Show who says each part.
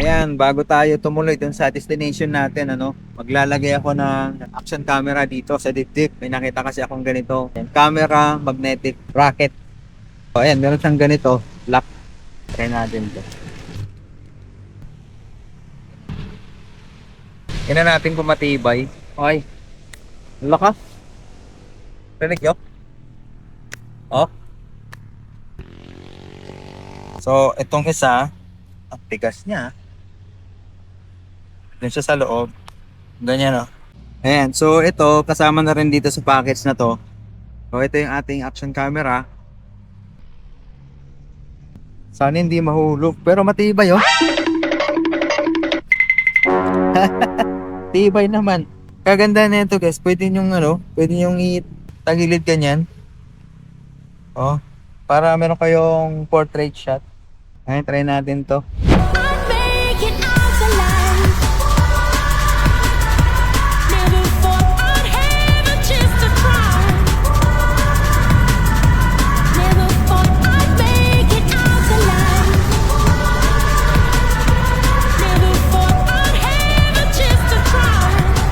Speaker 1: Ayan, bago tayo tumuloy dun sa destination natin, maglalagay ako ng action camera dito sa dibdib. May nakita kasi akong ganito. Ayan, camera, magnetic bracket. O, ayan, meron siyang ganito. Lock. Try natin to. Tingnan natin kung matibay. Okay. Lakas. Rinig nyo? Oh. So, itong isa, ang tigas niya. Dun siya sa loob. Ganyan, oh. Ayan, so ito, kasama na rin dito sa package na to. So, ito yung ating action camera. Sana hindi mahulog, pero matibay, oh. Tibay naman. Kaganda na ito, guys. Pwede yung itagilid ganyan. Oh, para meron kayong portrait shot. Ayan, try natin to.